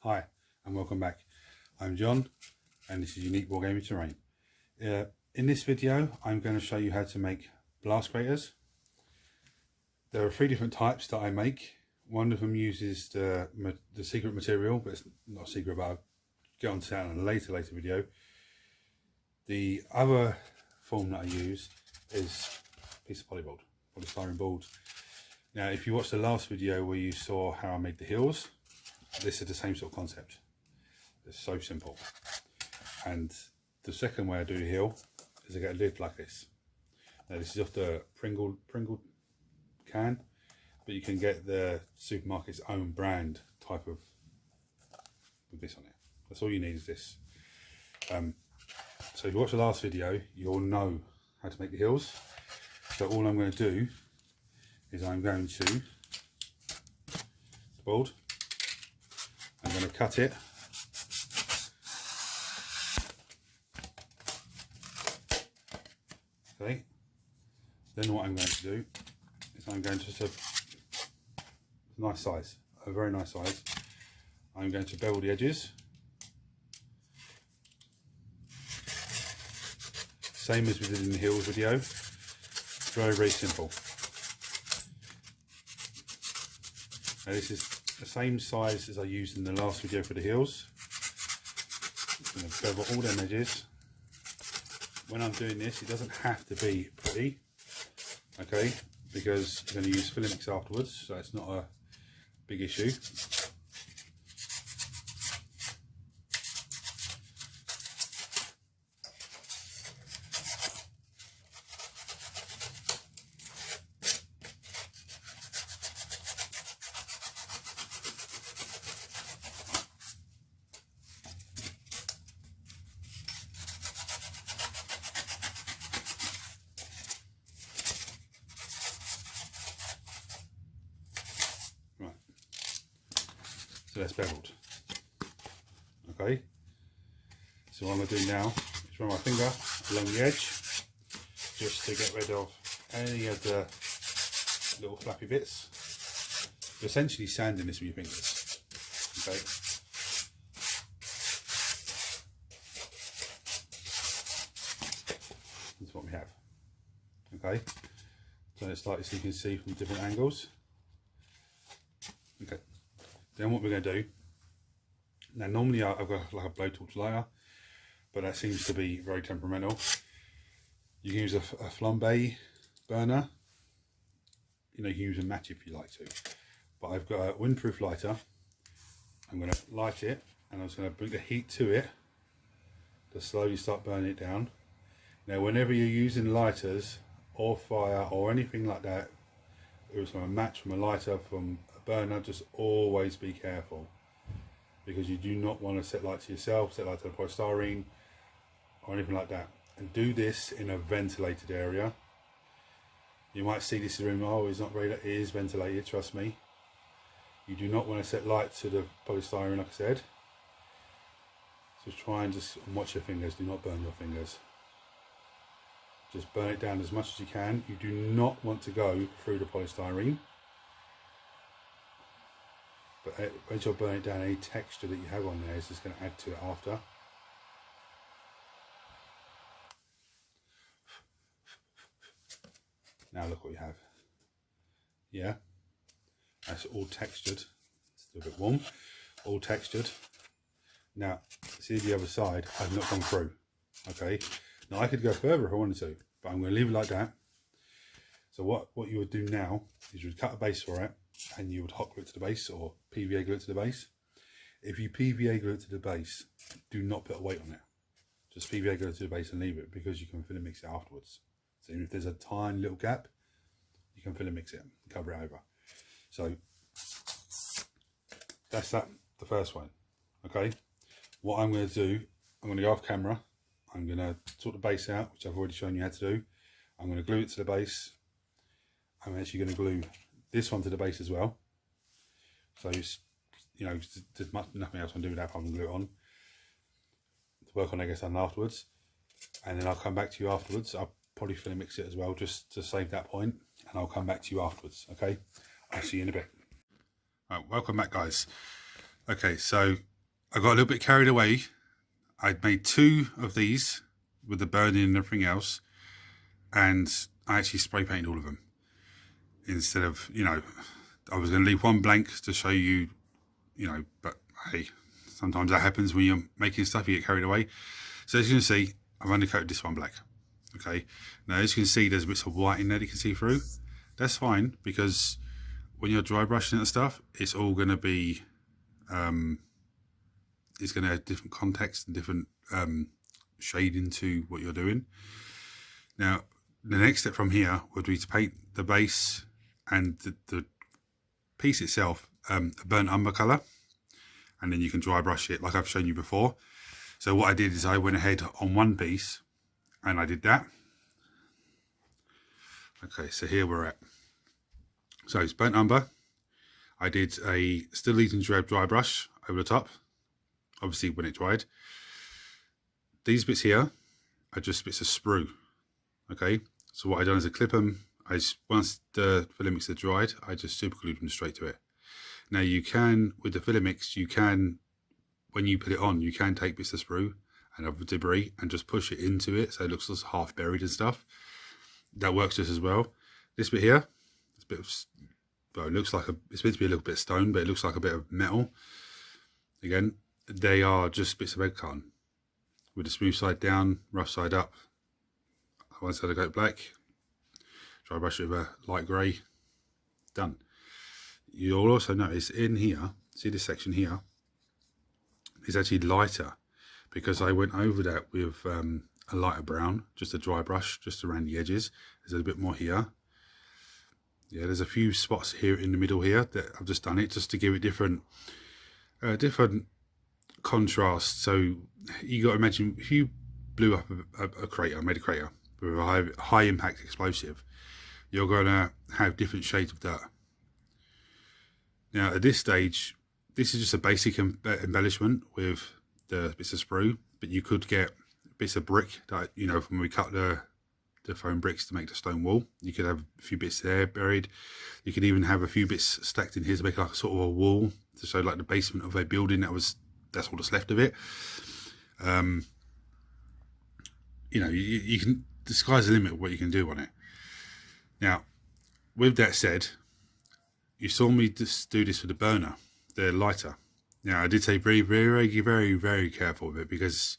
Hi and welcome back. I'm John and this is Unique Wargaming Terrain. In this video I'm going to show you how to make blast craters. There are 3 different types that I make. One of them uses the secret material, but it's not secret, but I'll get onto that in a later video. The other form that I use is a piece of polystyrene board. Now if you watched the last video where you saw how I made the hills, this is the same sort of concept. It's so simple. And the second way I do the hill is I get a lid like this. Now this is off the Pringle can, but you can get the supermarket's own brand type of with this on it. That's all you need is this. So if you watch the last video, you'll know how to make the hills. So all I'm going to do is I'm going to the board. I'm going to cut it. Okay. Then what I'm going to do is I'm going to just a nice size, a very nice size. I'm going to bevel the edges. Same as we did in the hills video. Very simple. Now this is the same size as I used in the last video for the hills. I'm going to bevel all them edges. When I'm doing this, it doesn't have to be pretty, okay, because you're going to use filler mix afterwards, so it's not a big issue. So that's beveled. Okay. So what I'm going to do now is run my finger along the edge just to get rid of any of the little flappy bits. You're essentially sanding this with your fingers. Okay. That's what we have. Okay. Turn it slightly so you can see from different angles. Okay. Then what we're going to do, now normally I've got like a blowtorch lighter, but that seems to be very temperamental. You can use a flambe burner, you know, you can use a match if you like to, but I've got a windproof lighter. I'm going to light it and I'm just going to bring the heat to it to slowly start burning it down. Now whenever you're using lighters or fire or anything like that, it was from a match, from a lighter, from burner, just always be careful, because you do not want to set light to yourself, set light to the polystyrene or anything like that. And do this in a ventilated area. You might see this room, oh, it's not very, it is ventilated, trust me. You do not want to set light to the polystyrene, like I said. So try and just watch your fingers, do not burn your fingers. Just burn it down as much as you can. You do not want to go through the polystyrene. But as you're burning it down, any texture that you have on there is just going to add to it after. Now look what you have. Yeah, that's all textured. It's a little bit warm. All textured. Now, see the other side, I've not gone through. Okay. Now I could go further if I wanted to, but I'm going to leave it like that. So what you would do now is you would cut a base for it, and you would hot glue it to the base or PVA glue it to the base. If you PVA glue it to the base, do not put a weight on it. Just PVA glue it to the base and leave it, because you can filler mix it afterwards. So even if there's a tiny little gap, you can filler mix it and cover it over. So that's that, the first one. Okay. What I'm going to do, I'm going to go off camera. I'm going to sort the base out, which I've already shown you how to do. I'm going to glue it to the base. I'm actually going to glue this one to the base as well. So, you know, there's nothing else I can do with that apart from glue it on. The work on it gets done afterwards. And then I'll come back to you afterwards. I'll probably filler mix it as well, just to save that point. And I'll come back to you afterwards, okay? I'll see you in a bit. Right, welcome back, guys. Okay, so I got a little bit carried away. I'd made 2 of these with the burning and everything else, and I actually spray painted all of them instead of, you know, I was going to leave one blank to show you, you know, but hey, sometimes that happens when you're making stuff, you get carried away. So as you can see, I've undercoated this one black. Okay, now as you can see, there's bits of white in there that you can see through. That's fine, because when you're dry brushing and stuff, it's all going to be, it's going to have different context and different shading to what you're doing. Now, the next step from here would be to paint the base and the piece itself a burnt umber colour, and then you can dry brush it like I've shown you before. So what I did is I went ahead on one piece and I did that. Okay, so here we're at. So it's burnt umber. I did a still Legion dry brush over the top, obviously when it dried. These bits here are just bits of sprue. Okay, so what I done is I clip them. Once the filler mix are dried, I just super glued them straight to it. Now you can, with the filler mix, you can, when you put it on, you can take bits of sprue and other debris and just push it into it so it looks just half buried and stuff. That works just as well. This bit here, it's a bit of, well, it looks like it's meant to be a little bit of stone, but it looks like a bit of metal. Again, they are just bits of egg carton with the smooth side down, rough side up. One side I go black, dry brush it with a light grey, done. You'll also notice in here, see this section here, is actually lighter because I went over that with a lighter brown, just a dry brush, just around the edges. There's a bit more here. Yeah, there's a few spots here in the middle here that I've just done it just to give it different contrast. So you got to imagine if you blew up a crater, made a crater with a high impact explosive, you're going to have different shades of dirt. Now at this stage, this is just a basic embellishment with the bits of sprue, but you could get bits of brick that, you know, when we cut the foam bricks to make the stone wall, you could have a few bits there buried. You could even have a few bits stacked in here to make like a sort of a wall to show like the basement of a building that's all that's left of it. You know, you can, the sky's the limit of what you can do on it. Now, with that said, you saw me just do this with the burner, the lighter. Now, I did say very, very, very, very careful with it because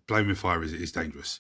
playing with fire is dangerous.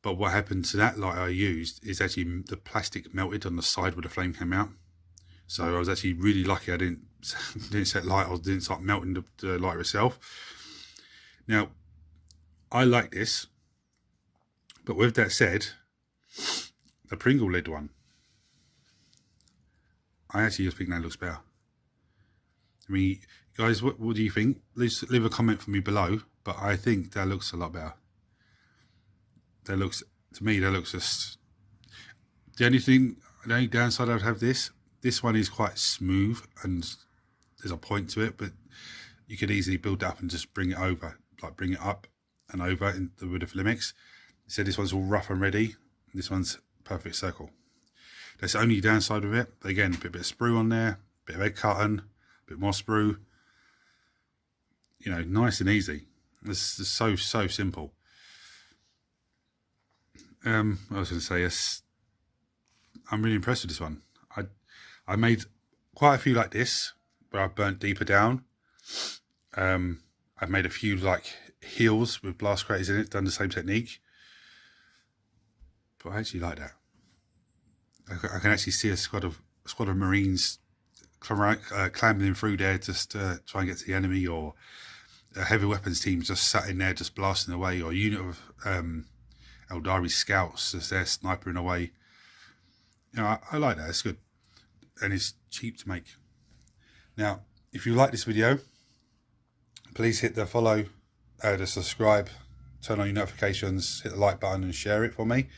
But what happened to that light I used is actually the plastic melted on the side where the flame came out. So I was actually really lucky I didn't set light, or didn't start melting the lighter itself. Now, I like this, but with that said, the Pringle lid one, I actually just think that looks better. I mean, guys, what do you think? Leave a comment for me below, but I think that looks a lot better. That looks, to me, that looks just, the only downside I would have this one is quite smooth and there's a point to it, but you could easily build up and just bring it over, like bring it up and over with the filler mix. So this one's all rough and ready. This one's perfect circle. That's the only downside of it. But again, a bit of sprue on there, a bit of egg carton, a bit more sprue. You know, nice and easy. This is so simple. I was going to say, yes, I'm really impressed with this one. I made quite a few like this, where I've burnt deeper down. I've made a few like heels with blast craters in it, done the same technique. But I actually like that. I can actually see a squad of Marines clambering through there just to try and get to the enemy, or a heavy weapons team just sat in there just blasting away, or a unit of Eldari scouts just there snipering away. You know, I like that. It's good. And it's cheap to make. Now, if you like this video, please hit the follow, the subscribe, turn on your notifications, hit the like button and share it for me.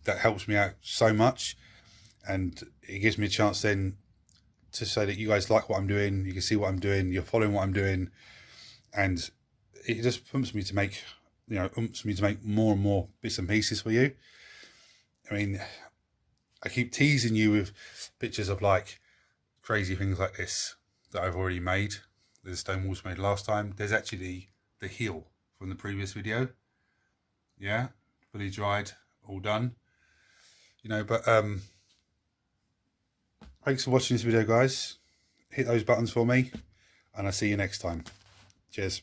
That helps me out so much, and it gives me a chance then to say that you guys like what I'm doing, you can see what I'm doing, you're following what I'm doing, and it just pumps me to make, you know, more and more bits and pieces for you. I mean, I keep teasing you with pictures of like crazy things like this that I've already made. the stone walls made last time. There's actually the heel from the previous video. Yeah, fully dried, all done. You know, but thanks for watching this video, guys. Hit those buttons for me, and I'll see you next time. Cheers.